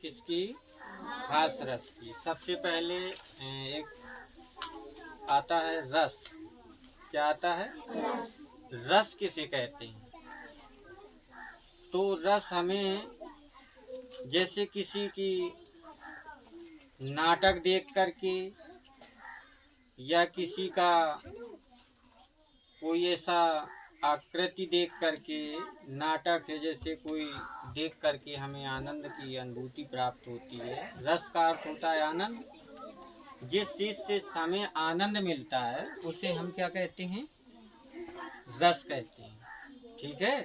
किसकी? हास रस की। सबसे पहले एक आता है रस। क्या आता है? रस किसे कहते हैं? तो रस हमें जैसे किसी की नाटक देख करके या किसी का कोई ऐसा आकृति देख करके, नाटक है जैसे कोई देख करके हमें आनंद की अनुभूति प्राप्त होती है। रस का अर्थ होता है आनंद। जिस चीज से हमें आनंद मिलता है उसे हम क्या कहते हैं? रस कहते हैं। ठीक है।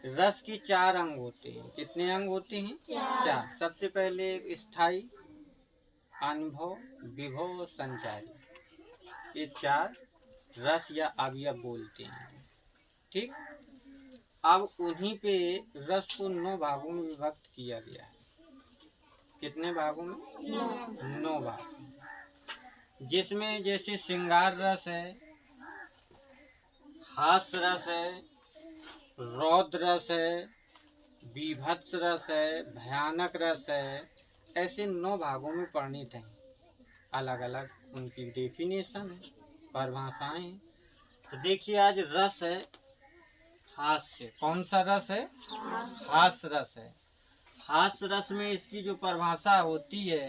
रस की 4 अंग होते हैं। कितने अंग होते हैं? 4। सबसे पहले स्थायी, अनुभव, विभव, संचारी। ये 4 रस या अवयव बोलते हैं। ठीक। अब उन्हीं पे रस को 9 भागों में विभक्त किया गया है। कितने भागों में? 9 भाग। जिसमें जैसे श्रृंगार रस है, हास्य रस है, रौद्र रस है, बीभत्स रस है, भयानक रस है। ऐसे 9 भागों में वर्णित हैं। अलग अलग उनकी डेफिनेशन है, परिभाषाएं हैं। तो देखिए आज रस है हास्य। कौन सा रस है? हास्य रस है। हास्य रस में इसकी जो परिभाषा होती है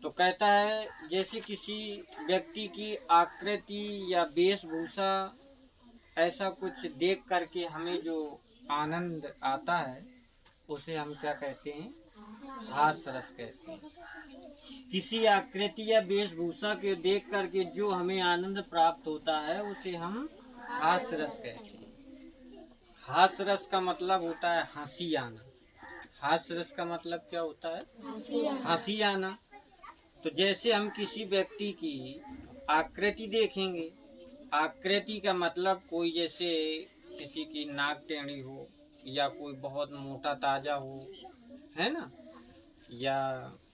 तो कहता है जैसे किसी व्यक्ति की आकृति या वेशभूषा ऐसा कुछ देख करके हमें जो आनंद आता है उसे हम क्या कहते हैं? हास्य रस कहते हैं। किसी आकृति या वेशभूषा के देख करके जो हमें आनंद प्राप्त होता है उसे हम हास्य रस कहते हैं। हास्य रस का मतलब होता है हंसी आना। हास्य रस का मतलब क्या होता है? हंसी आना। तो जैसे हम किसी व्यक्ति की आकृति देखेंगे, आकृति का मतलब कोई जैसे किसी की नाक टेढ़ी हो या कोई बहुत मोटा ताजा हो, है ना, या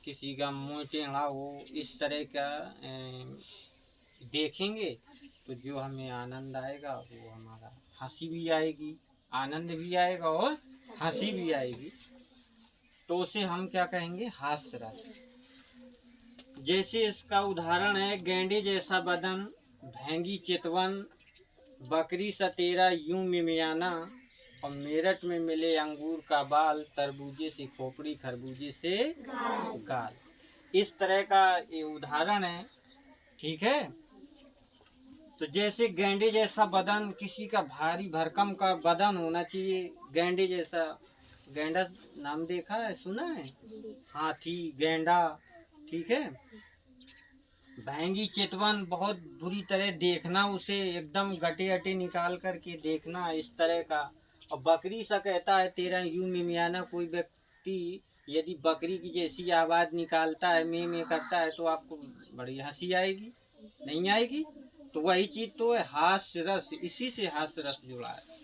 किसी का मुंह टेढ़ा हो, इस तरह का देखेंगे तो जो हमें आनंद आएगा वो हमारा हंसी भी आएगी, आनंद भी आएगा और हंसी भी आएगी। तो उसे हम क्या कहेंगे? हास्य रस। जैसे इसका उदाहरण है गेंडे जैसा बदन, भैंगी चितवन, बकरी सा तेरा यूं मिमियाना, और मेरठ में मिले अंगूर का बाल, तरबूजे से खोपड़ी खरबूजे से गाल। इस तरह का ये उदाहरण है। ठीक है। तो जैसे गेंडे जैसा बदन, किसी का भारी भरकम का बदन होना चाहिए, गेंडे जैसा। गेंडा नाम देखा है, सुना है? हाथी, गेंडा। ठीक है। भैंगी चितवन, बहुत बुरी तरह देखना उसे, एकदम गटे अटे निकाल करके देखना, इस तरह का। और बकरी सा कहता है तेरा यूं मिमियाना, कोई व्यक्ति यदि बकरी की जैसी आवाज निकालता है, में करता है, तो आपको बड़ी हंसी आएगी? नहीं आएगी? तो वही चीज तो है हास्य रस। इसी से हास्य रस जुड़ा है।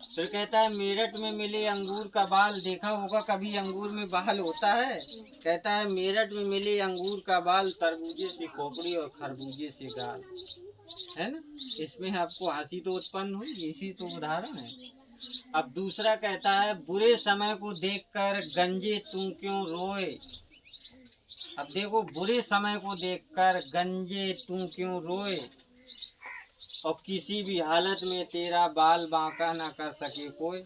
फिर कहता है मेरठ में मिले अंगूर का बाल। देखा होगा कभी अंगूर में बाल होता है? कहता है मेरठ में मिले अंगूर का बाल, तरबूजे से खोपड़ी और खरबूजे से गाल। है ना? इसमें आपको हंसी तो उत्पन्न हुई, इसी तो उदाहरण है। अब दूसरा कहता है बुरे समय को देखकर गंजे तू क्यों रोए। अब देखो, बुरे समय को देखकर गंजे तू क्यों रोए, और किसी भी हालत में तेरा बाल बांका ना कर सके कोई।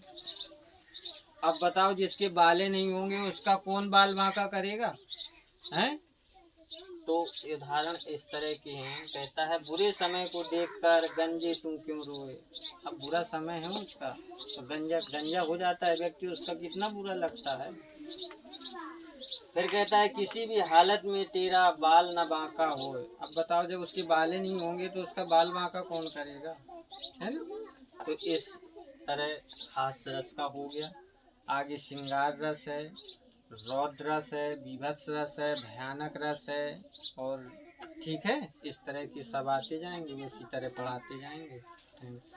अब बताओ, जिसके बाले नहीं होंगे उसका कौन बाल बांका करेगा? हैं? तो उदाहरण इस तरह के हैं। कहता है बुरे समय को देखकर गंजे तू क्यों रोए। अब बुरा समय है उसका तो गंजा हो जाता है व्यक्ति, उसका कितना बुरा लगता है। फिर कहता है किसी भी हालत में तेरा बाल न बांका हो। अब बताओ, जब उसके बाले नहीं होंगे तो उसका बाल बांका कौन करेगा? है ना? तो इस तरह हास्य रस का हो गया। आगे श्रृंगार रस है, रौद्र रस है, बीभत्स रस है, भयानक रस है, और ठीक है, इस तरह के सब आते जाएंगे, इसी तरह पढ़ाते जाएंगे। थैंक्स।